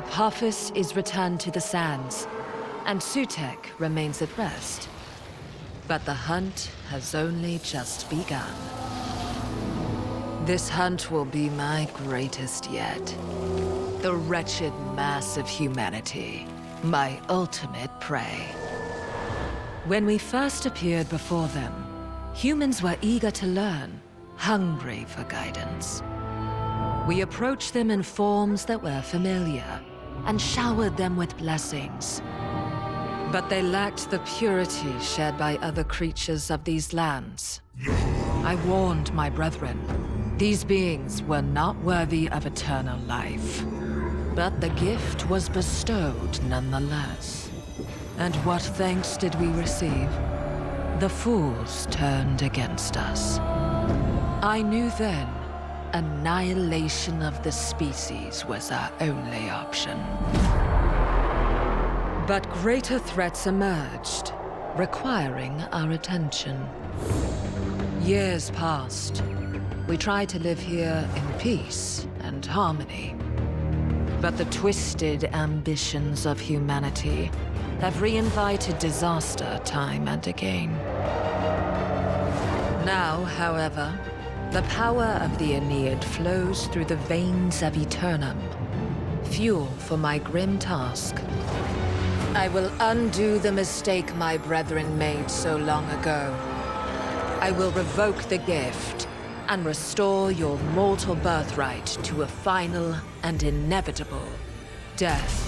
Apophis is returned to the sands, and Sutek remains at rest. But the hunt has only just begun. This hunt will be my greatest yet. The wretched mass of humanity, my ultimate prey. When we first appeared before them, humans were eager to learn, hungry for guidance. We approached them in forms that were familiar, and showered them with blessings. But they lacked the purity shared by other creatures of these lands. I warned my brethren. These beings were not worthy of eternal life. But the gift was bestowed nonetheless. And what thanks did we receive? The fools turned against us. I knew then, annihilation of the species was our only option. But greater threats emerged, requiring our attention. Years passed. We tried to live here in peace and harmony. But the twisted ambitions of humanity have reinvited disaster time and again. Now, however, the power of the Aeneid flows through the veins of Aeternum, fuel for my grim task. I will undo the mistake my brethren made so long ago. I will revoke the gift and restore your mortal birthright to a final and inevitable death.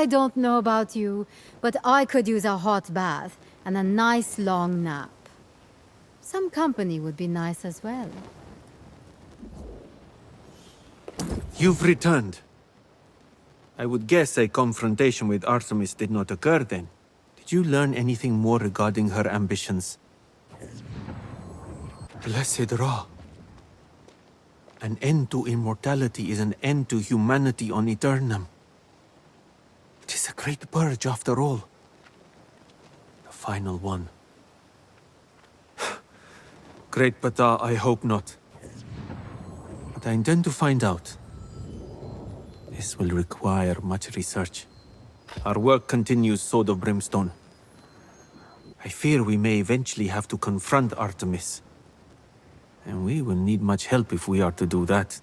I don't know about you, but I could use a hot bath and a nice long nap. Some company would be nice as well. You've returned. I would guess a confrontation with Artemis did not occur then. Did you learn anything more regarding her ambitions? Blessed Ra. An end to immortality is an end to humanity on Aeternum. It is a great purge after all. The final one. Great Pata, I hope not. But I intend to find out. This will require much research. Our work continues, Sword of Brimstone. I fear we may eventually have to confront Artemis. And we will need much help if we are to do that.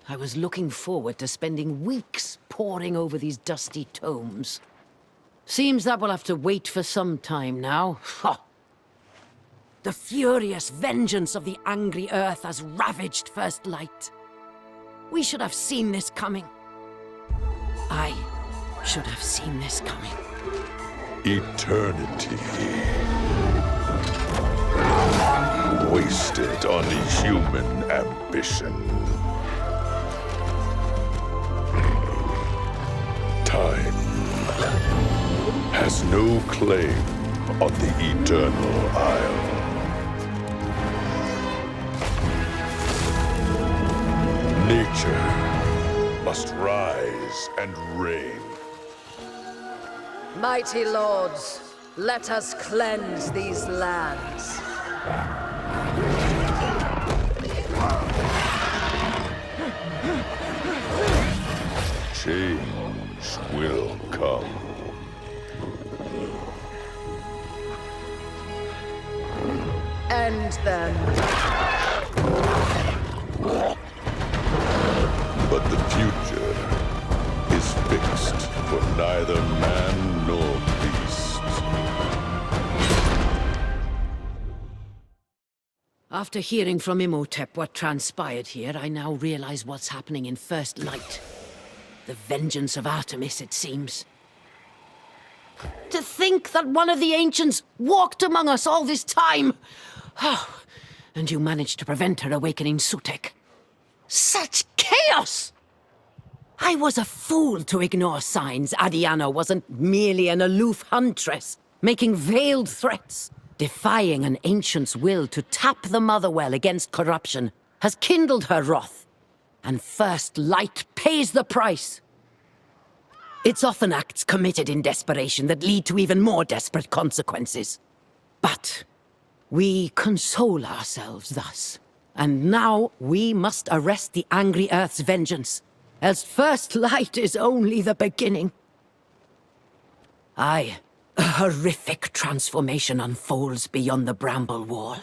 I was looking forward to spending weeks poring over these dusty tomes. Seems that we'll have to wait for some time now. Ha! The furious vengeance of the angry earth has ravaged First Light. We should have seen this coming. I should have seen this coming. Eternity. Wasted on human ambition. Time has no claim on the Eternal Isle. Nature must rise and reign. Mighty lords, let us cleanse these lands. Change will come. End them. But the future is fixed for neither man nor beast. After hearing from Imhotep what transpired here, I now realize what's happening in First Light. The vengeance of Artemis, it seems. To think that one of the ancients walked among us all this time! Oh, and you managed to prevent her awakening Sutek. Such chaos! I was a fool to ignore signs Adiana wasn't merely an aloof huntress, making veiled threats. Defying an ancient's will to tap the Motherwell against corruption has kindled her wrath, and First Light pays the price. It's often acts committed in desperation that lead to even more desperate consequences. But we console ourselves thus. And now we must arrest the angry Earth's vengeance, else First Light is only the beginning. Aye, a horrific transformation unfolds beyond the bramble wall.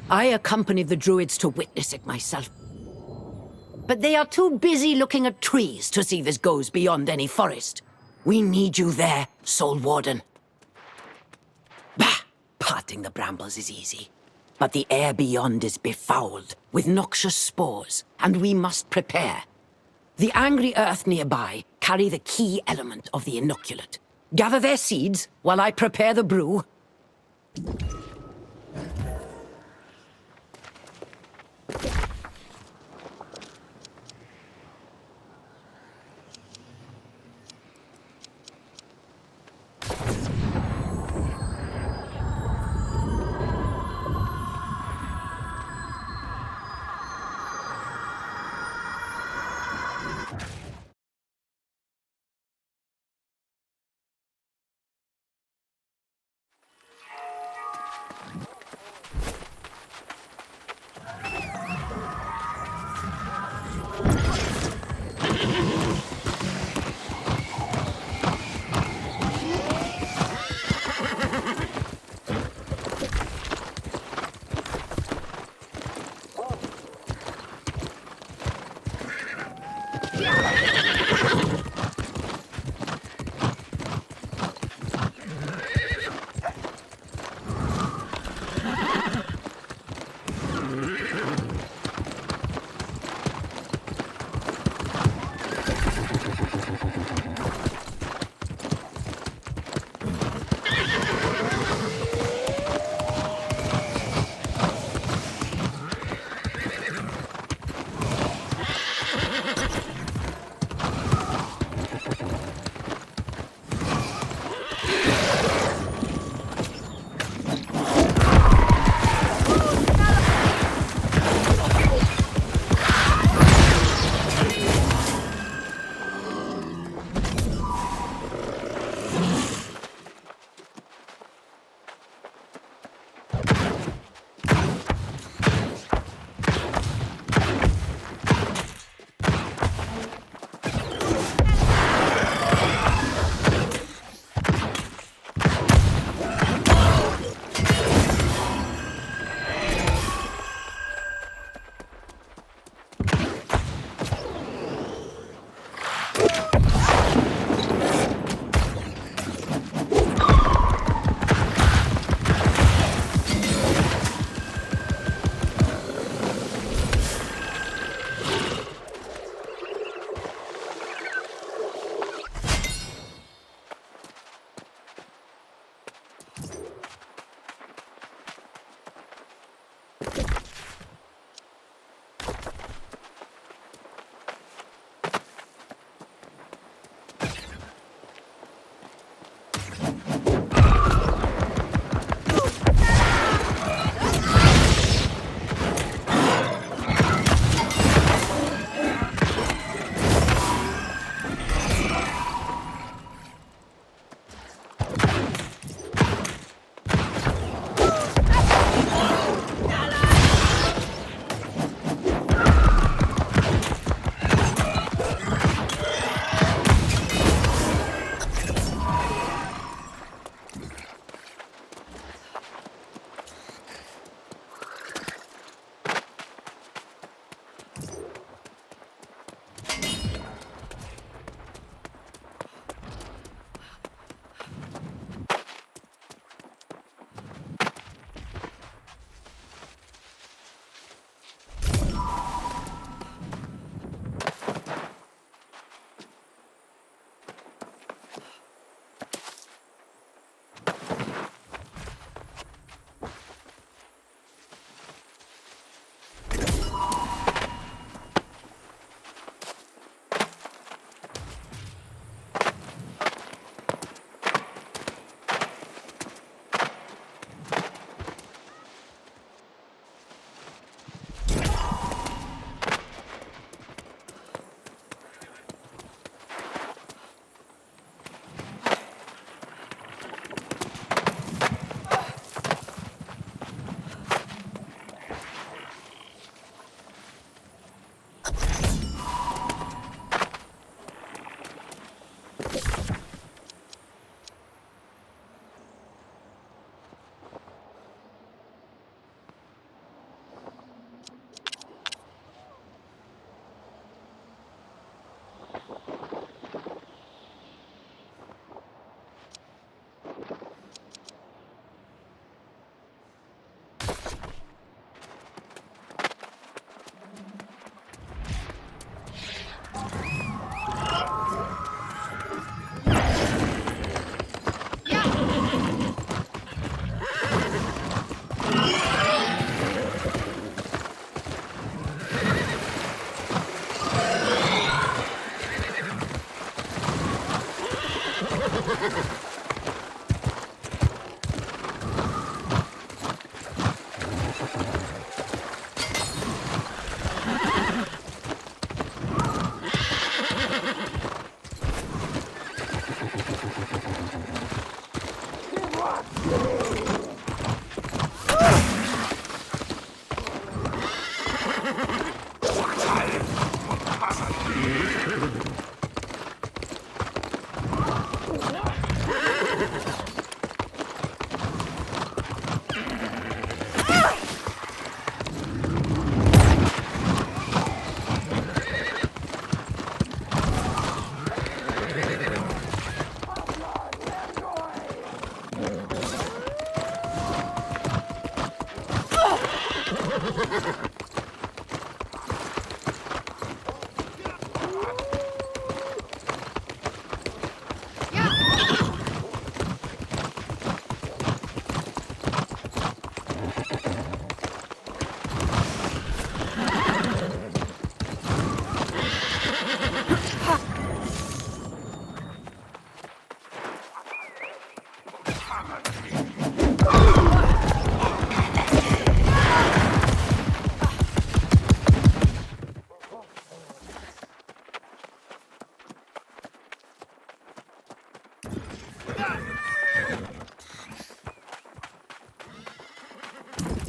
I accompanied the druids to witness it myself. But they are too busy looking at trees to see this goes beyond any forest. We need you there, Soul Warden. Bah! Parting the brambles is easy. But the air beyond is befouled with noxious spores, and we must prepare. The angry earth nearby carry the key element of the inoculate. Gather their seeds while I prepare the brew.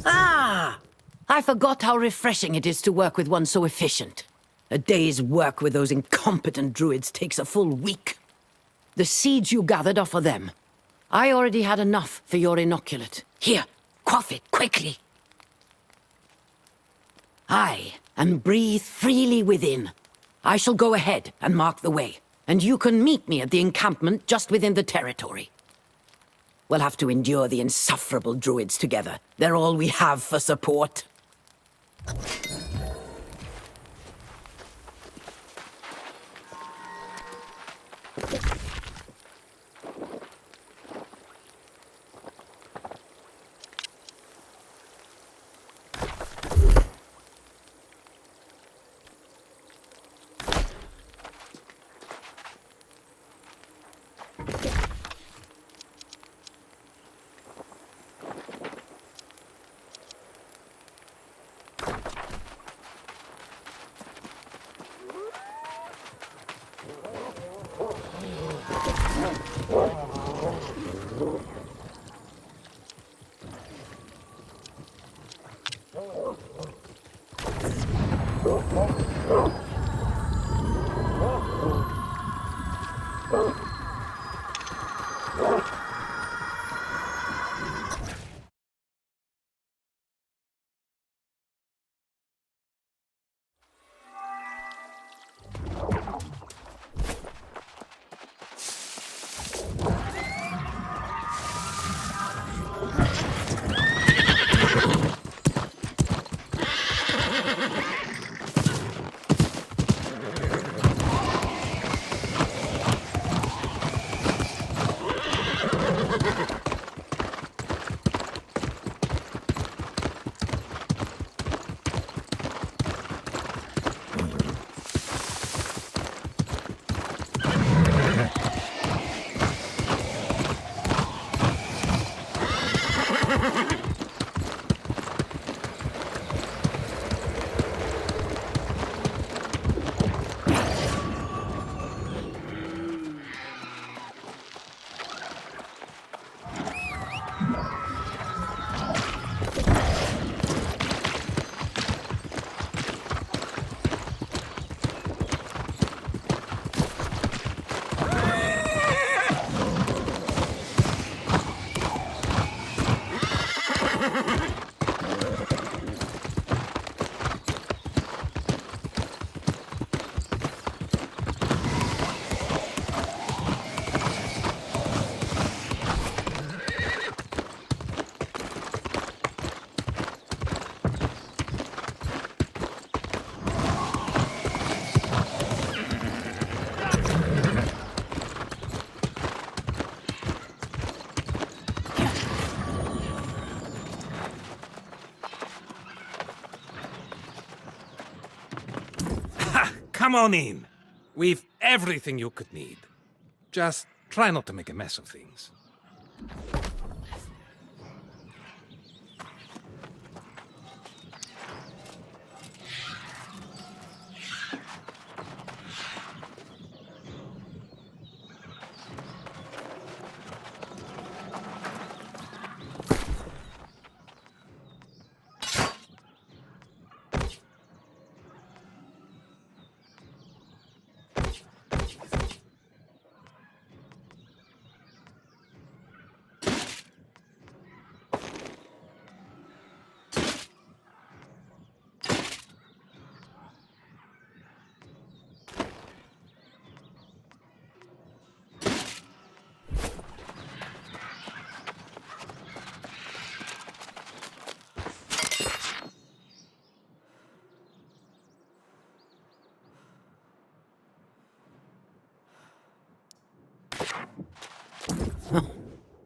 Ah! I forgot how refreshing it is to work with one so efficient. A day's work with those incompetent druids takes a full week. The seeds you gathered are for them. I already had enough for your inoculate. Here, quaff it quickly. Aye, and breathe freely within. I shall go ahead and mark the way, and you can meet me at the encampment just within the territory. We'll have to endure the insufferable druids together. They're all we have for support. Come on in. We've everything you could need. Just try not to make a mess of things.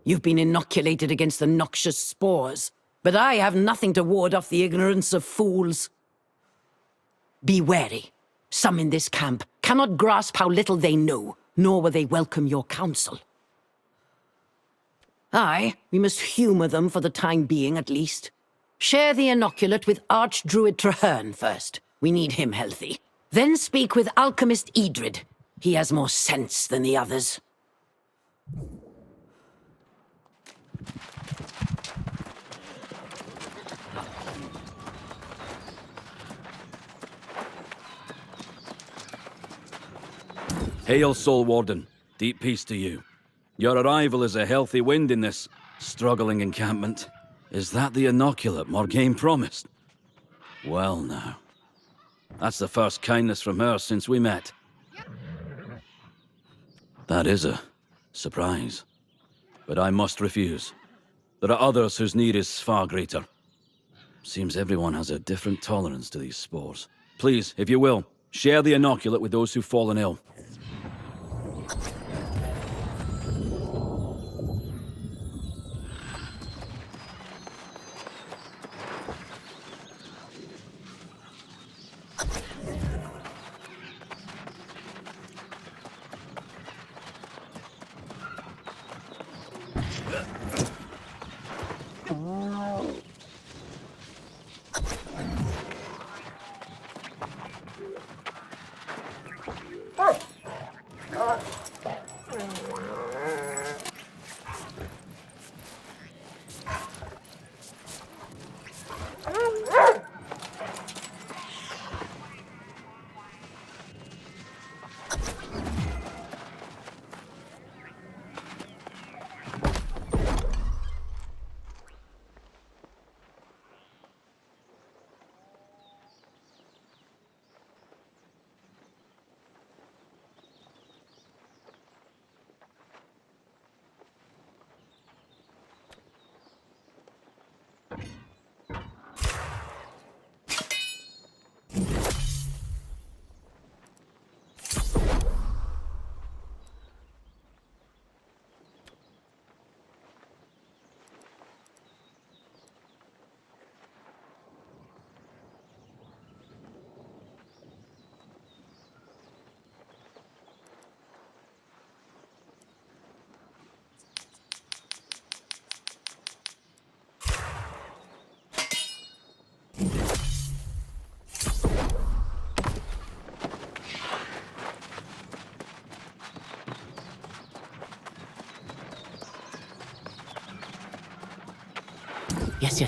You've been inoculated against the noxious spores, but I have nothing to ward off the ignorance of fools. Be wary. Some in this camp cannot grasp how little they know, nor will they welcome your counsel. Aye, we must humor them for the time being at least. Share the inoculate with Archdruid Traherne first. We need him healthy. Then speak with Alchemist Edred. He has more sense than the others. Hail, Soul Warden. Deep peace to you. Your arrival is a healthy wind in this struggling encampment. Is that the inoculate Morgaine promised? Well now. That's the first kindness from her since we met. That is a surprise. But I must refuse. There are others whose need is far greater. Seems everyone has a different tolerance to these spores. Please, if you will, share the inoculate with those who've fallen ill.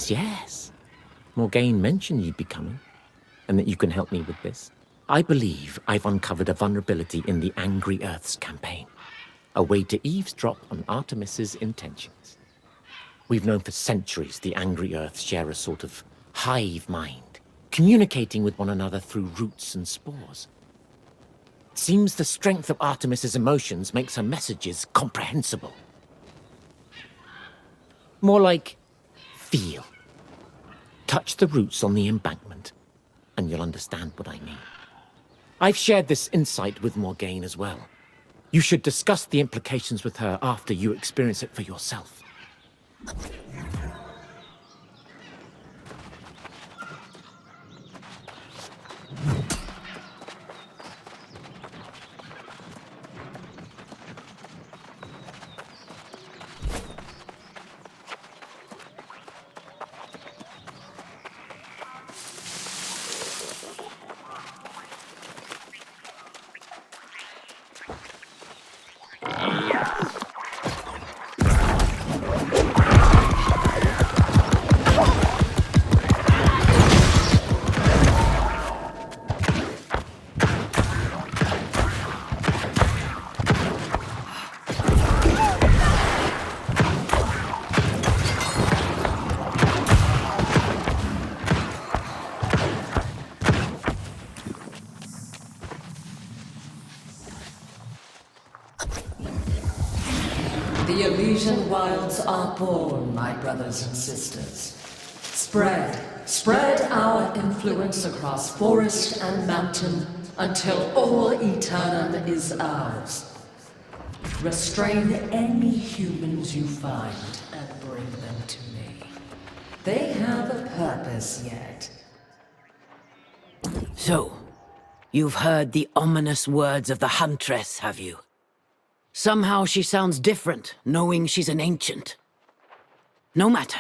Yes. Morgaine mentioned you'd be coming, and that you can help me with this. I believe I've uncovered a vulnerability in the Angry Earths campaign. A way to eavesdrop on Artemis's intentions. We've known for centuries the Angry Earths share a sort of hive mind, communicating with one another through roots and spores. It seems the strength of Artemis's emotions makes her messages comprehensible. More like feel. Touch the roots on the embankment, and you'll understand what I mean. I've shared this insight with Morgaine as well. You should discuss the implications with her after you experience it for yourself. The Elysian wilds are born, my brothers and sisters. Spread our influence across forest and mountain until all Aeternum is ours. Restrain any humans you find and bring them to me. They have a purpose yet. So, you've heard the ominous words of the Huntress, have you? Somehow she sounds different, knowing she's an ancient. No matter.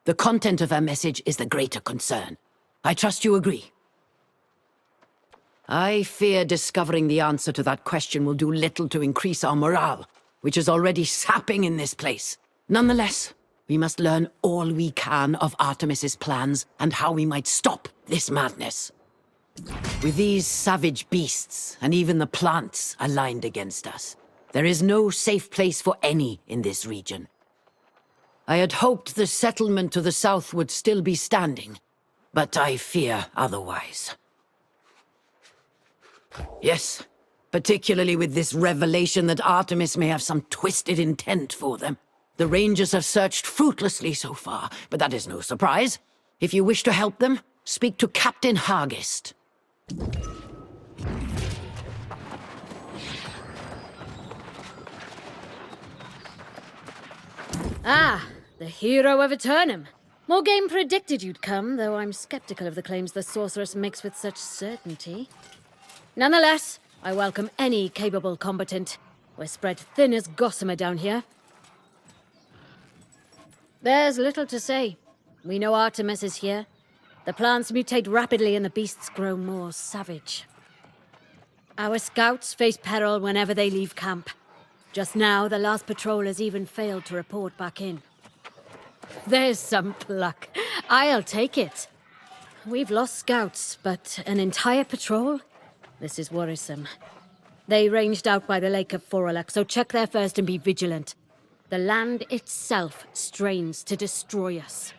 The content of her message is the greater concern. I trust you agree. I fear discovering the answer to that question will do little to increase our morale, which is already sapping in this place. Nonetheless, we must learn all we can of Artemis's plans and how we might stop this madness. With these savage beasts, and even the plants aligned against us, there is no safe place for any in this region. I had hoped the settlement to the south would still be standing, but I fear otherwise. Yes, particularly with this revelation that Artemis may have some twisted intent for them. The Rangers have searched fruitlessly so far, but that is no surprise. If you wish to help them, speak to Captain Hargist. Ah, the hero of Aeternum. Morgaine predicted you'd come, though I'm skeptical of the claims the sorceress makes with such certainty. Nonetheless, I welcome any capable combatant. We're spread thin as gossamer down here. There's little to say. We know Artemis is here. The plants mutate rapidly and the beasts grow more savage. Our scouts face peril whenever they leave camp. Just now, the last patrol has even failed to report back in. There's some pluck. I'll take it. We've lost scouts, but an entire patrol? This is worrisome. They ranged out by the Lake of Forelak, so check there first and be vigilant. The land itself strains to destroy us.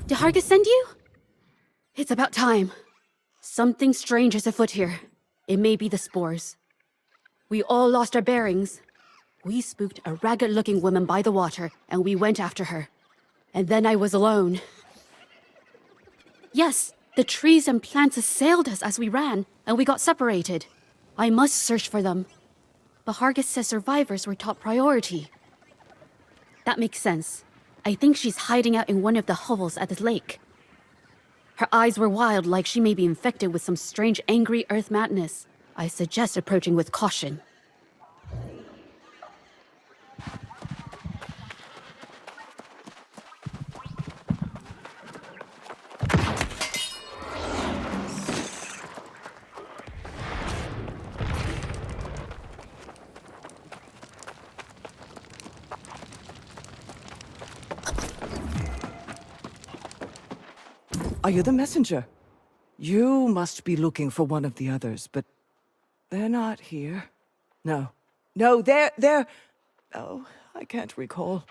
Did Hargis send you? It's about time. Something strange is afoot here. It may be the spores. We all lost our bearings. We spooked a ragged-looking woman by the water, and we went after her. And then I was alone. Yes, the trees and plants assailed us as we ran, and we got separated. I must search for them. But Hargis says survivors were top priority. That makes sense. I think she's hiding out in one of the hovels at the lake. Her eyes were wild, like she may be infected with some strange angry earth madness. I suggest approaching with caution. Are you the messenger? You must be looking for one of the others, but they're not here. No. No, they're... Oh, I can't recall.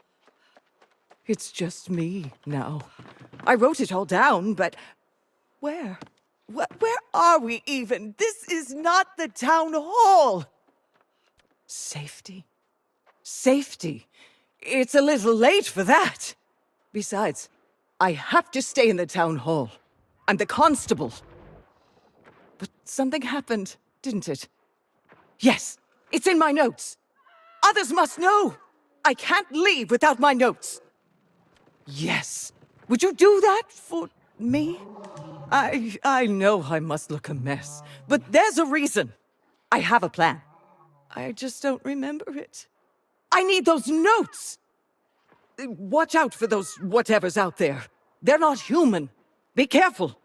It's just me now. I wrote it all down, but... Where? Where are we even? This is not the town hall! Safety? Safety? It's a little late for that. Besides, I have to stay in the town hall. I'm the constable. But something happened, didn't it? Yes, it's in my notes. Others must know. I can't leave without my notes. Yes. Would you do that for me? I know I must look a mess, but there's a reason. I have a plan. I just don't remember it. I need those notes! Watch out for those whatevers out there. They're not human. Be careful.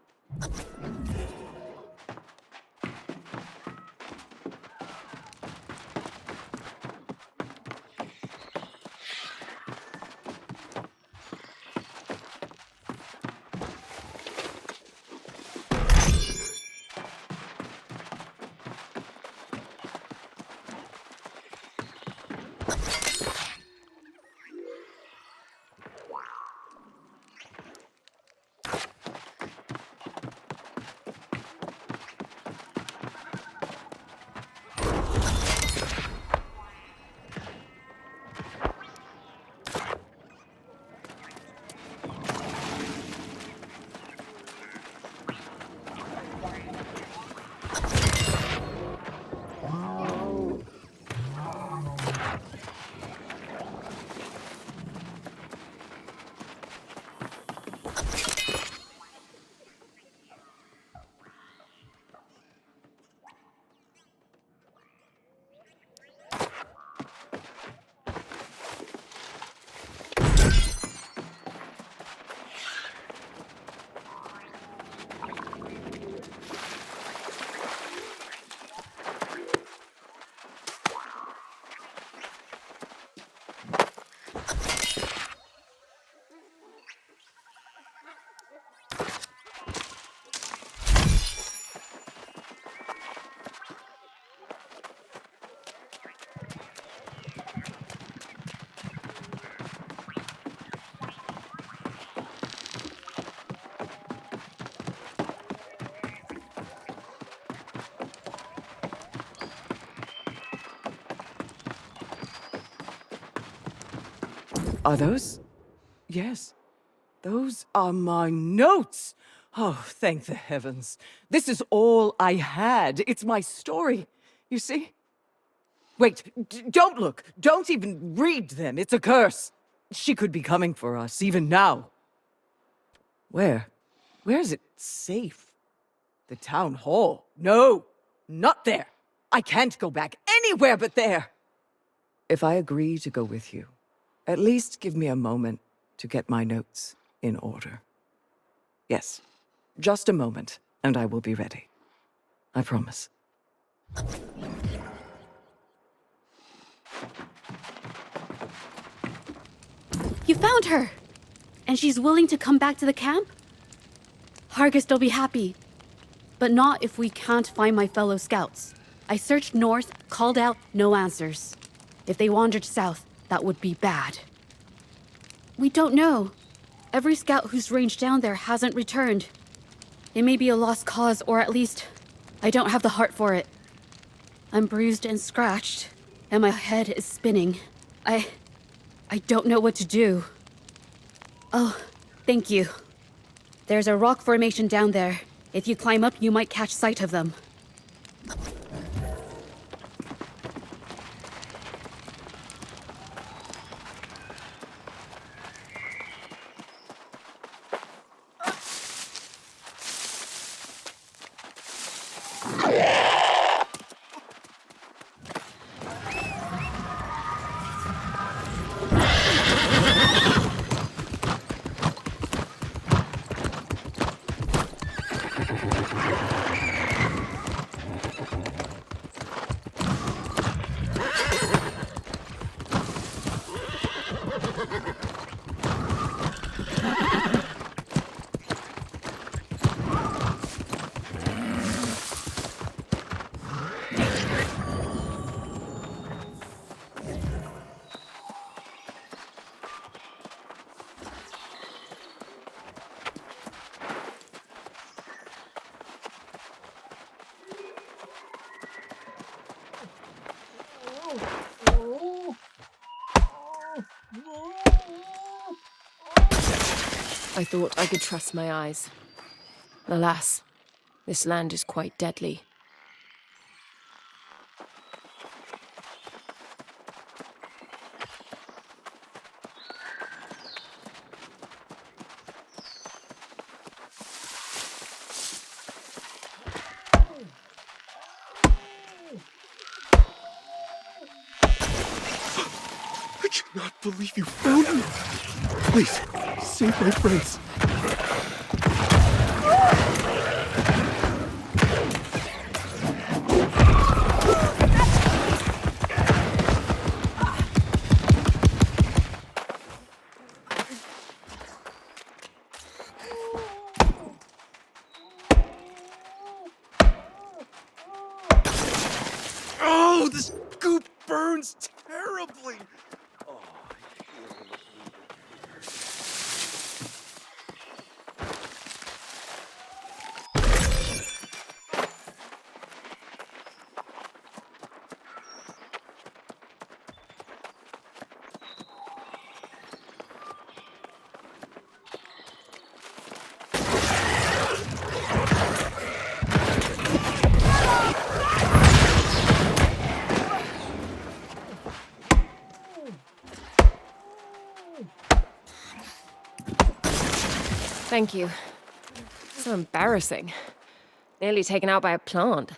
Are those? Yes. Those are my notes! Oh, thank the heavens. This is all I had. It's my story. You see? Wait, don't look. Don't even read them. It's a curse. She could be coming for us, even now. Where? Where is it safe? The town hall? No, not there. I can't go back anywhere but there. If I agree to go with you, at least give me a moment to get my notes in order. Yes, just a moment, and I will be ready. I promise. You found her! And she's willing to come back to the camp? Hargest will be happy. But not if we can't find my fellow scouts. I searched north, called out, no answers. If they wandered south, that would be bad. We don't know. Every scout who's ranged down there hasn't returned. It may be a lost cause, or at least, I don't have the heart for it. I'm bruised and scratched, and my head is spinning. I don't know what to do. Oh, thank you. There's a rock formation down there. If you climb up, you might catch sight of them. I thought I could trust my eyes. Alas, this land is quite deadly. I cannot believe you found me! Please, save my friends. Oh, this goop burns terribly! Thank you. So embarrassing. Nearly taken out by a plant.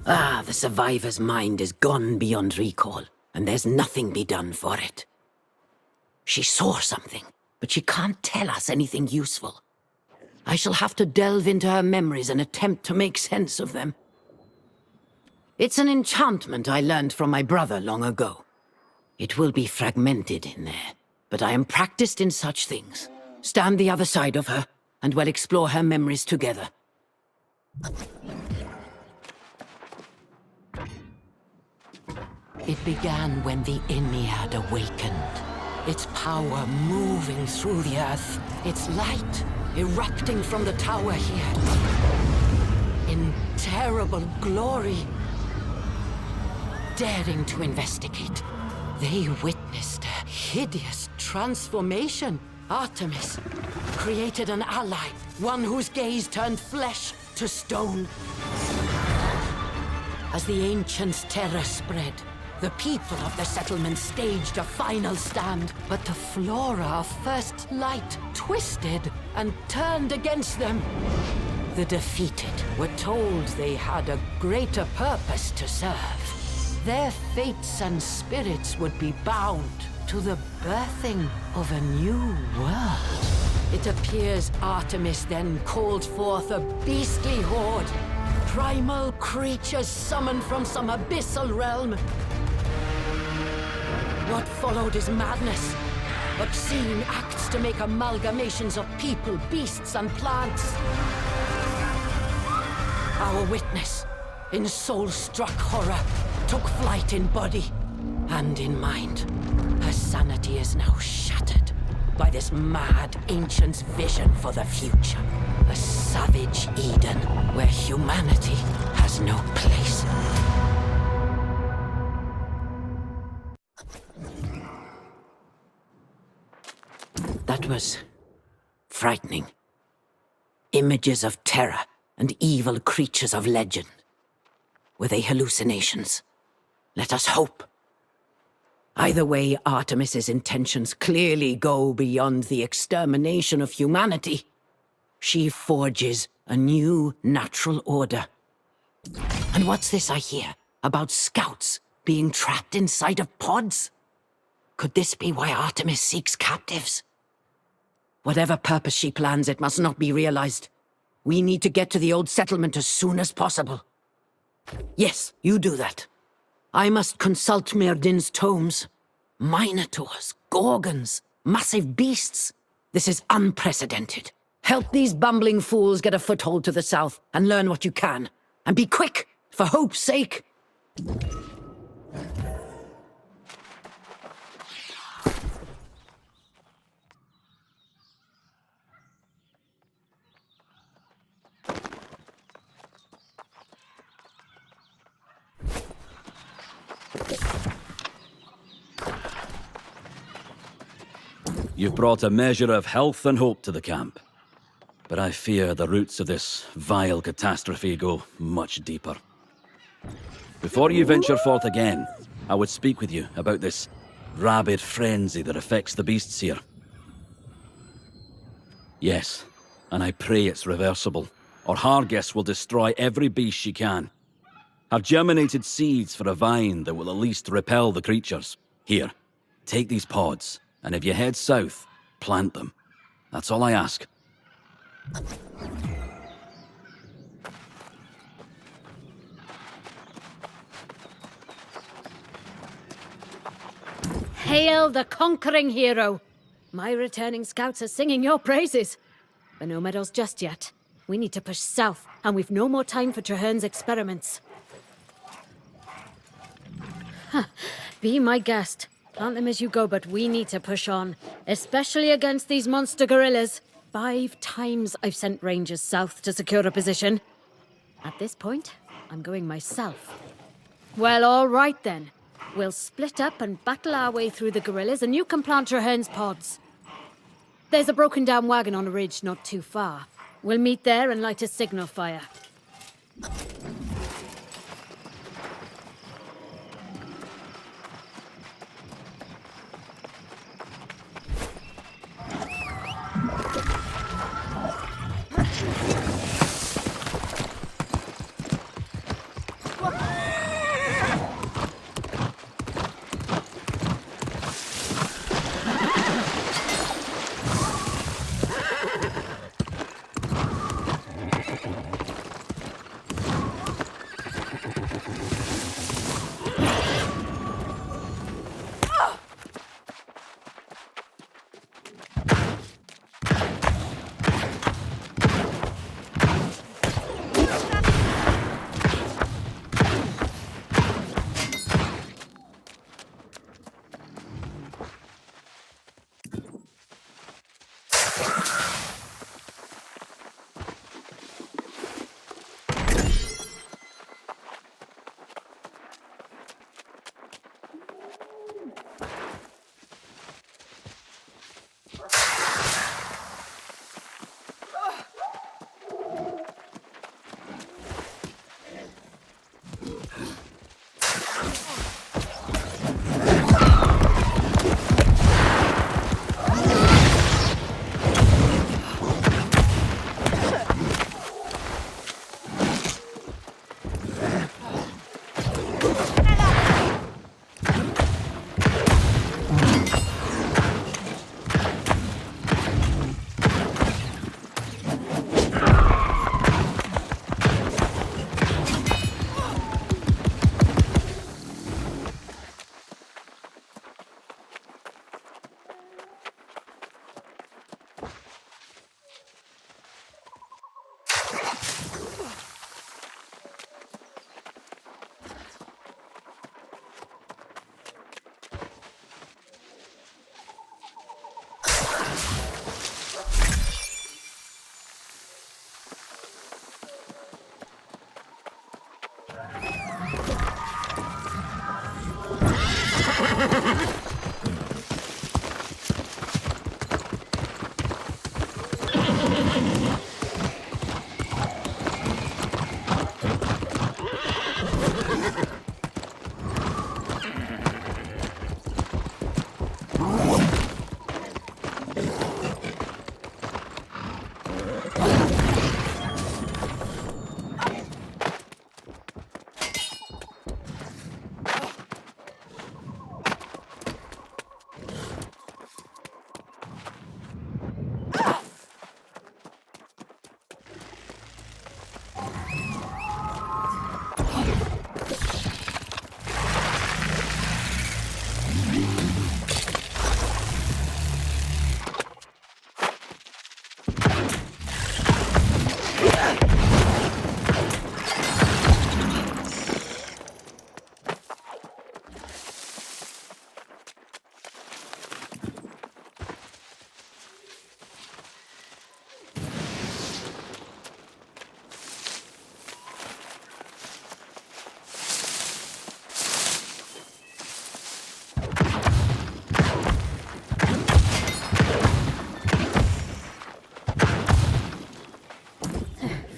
Ah, the survivor's mind is gone beyond recall, and there's nothing be done for it. She saw something, but she can't tell us anything useful. I shall have to delve into her memories and attempt to make sense of them. It's an enchantment I learned from my brother long ago. It will be fragmented in there, but I am practiced in such things. Stand the other side of her, and we'll explore her memories together. It began when the Ennead awakened. Its power moving through the earth. Its light erupting from the tower here. In terrible glory. Daring to investigate, they witnessed a hideous transformation. Artemis, created an ally, one whose gaze turned flesh to stone. As the ancients' terror spread, the people of the settlement staged a final stand, but the flora of First Light twisted and turned against them. The defeated were told they had a greater purpose to serve. Their fates and spirits would be bound to the birthing of a new world. It appears Artemis then called forth a beastly horde. Primal creatures summoned from some abyssal realm. What followed is madness. Obscene acts to make amalgamations of people, beasts, and plants. Our witness, in soul-struck horror, took flight in body and in mind. Her sanity is now shattered by this mad ancient's vision for the future. A savage Eden where humanity has no place. That was frightening. Images of terror and evil creatures of legend. Were they hallucinations? Let us hope. Either way, Artemis's intentions clearly go beyond the extermination of humanity. She forges a new natural order. And what's this I hear about scouts being trapped inside of pods? Could this be why Artemis seeks captives? Whatever purpose she plans, it must not be realized. We need to get to the old settlement as soon as possible. Yes, you do that. I must consult Myrdin's tomes. Minotaurs, gorgons, massive beasts. This is unprecedented. Help these bumbling fools get a foothold to the south and learn what you can. And be quick, for hope's sake. You've brought a measure of health and hope to the camp. But I fear the roots of this vile catastrophe go much deeper. Before you venture forth again, I would speak with you about this rabid frenzy that affects the beasts here. Yes, and I pray it's reversible, or Hargis will destroy every beast she can. I've germinated seeds for a vine that will at least repel the creatures. Here, take these pods, and if you head south, plant them. That's all I ask. Hail the conquering hero! My returning scouts are singing your praises. But no medals just yet. We need to push south, and we've no more time for Traherne's experiments. Huh. Be my guest. Plant them as you go, but we need to push on. Especially against these monster gorillas. 5 times I've sent rangers south to secure a position. At this point, I'm going myself. Well, all right then. We'll split up and battle our way through the gorillas, and you can plant Traherne's pods. There's a broken down wagon on a ridge not too far. We'll meet there and light a signal fire.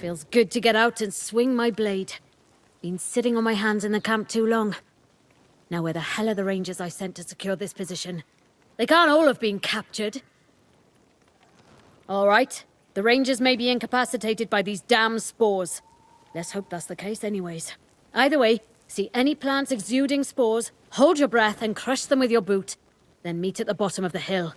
Feels good to get out and swing my blade. Been sitting on my hands in the camp too long. Now where the hell are the rangers I sent to secure this position? They can't all have been captured. All right. The rangers may be incapacitated by these damn spores. Let's hope that's the case anyways. Either way, see any plants exuding spores, hold your breath and crush them with your boot. Then meet at the bottom of the hill.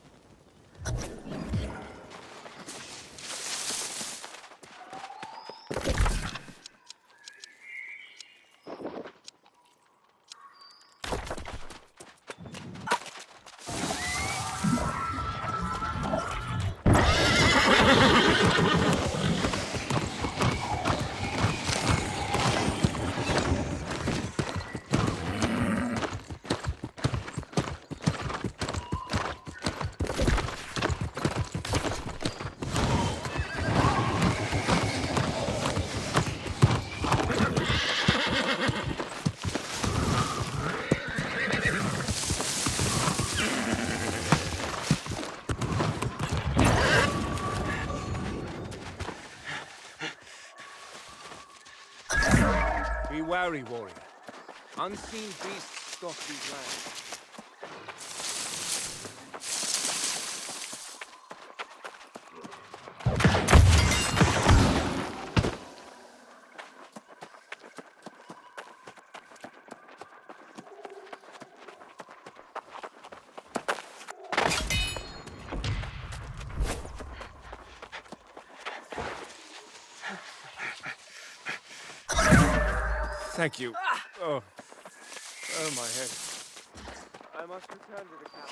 Be wary, warrior. Unseen beasts stalk these lands. Thank you. Oh. Oh, my head. I must return to the camp.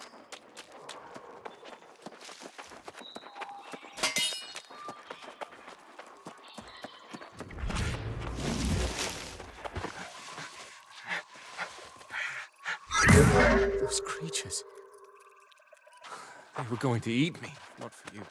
Those creatures. They were going to eat me, not for you.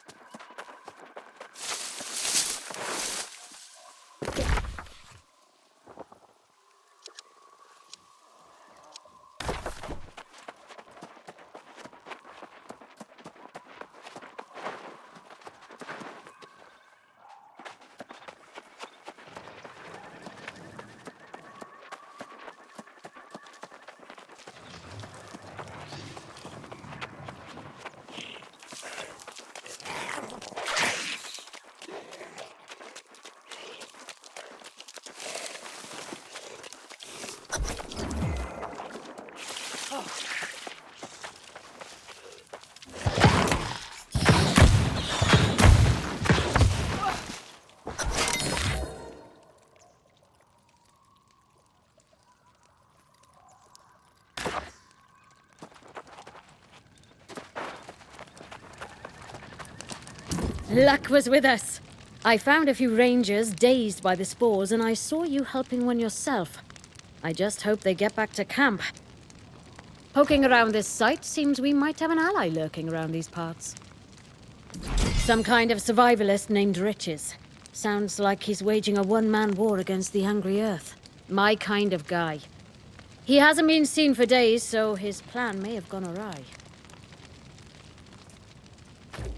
Luck was with us. I found a few rangers dazed by the spores, and I saw you helping one yourself. I just hope they get back to camp. Poking around this site, seems we might have an ally lurking around these parts. Some kind of survivalist named Riches. Sounds like he's waging a one-man war against the Hungry Earth. My kind of guy. He hasn't been seen for days, so his plan may have gone awry.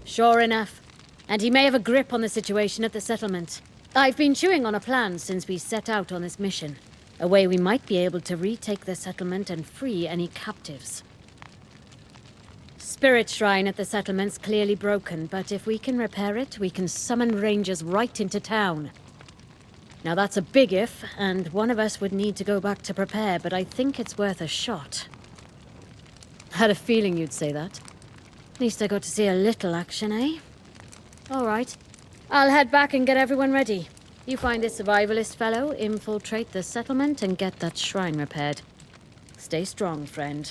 Sure enough. And he may have a grip on the situation at the settlement. I've been chewing on a plan since we set out on this mission. A way we might be able to retake the settlement and free any captives. Spirit Shrine at the settlement's clearly broken, but if we can repair it, we can summon rangers right into town. Now that's a big if, and one of us would need to go back to prepare, but I think it's worth a shot. Had a feeling you'd say that. At least I got to see a little action, eh? All right. I'll head back and get everyone ready. You find this survivalist fellow, infiltrate the settlement, and get that shrine repaired. Stay strong, friend.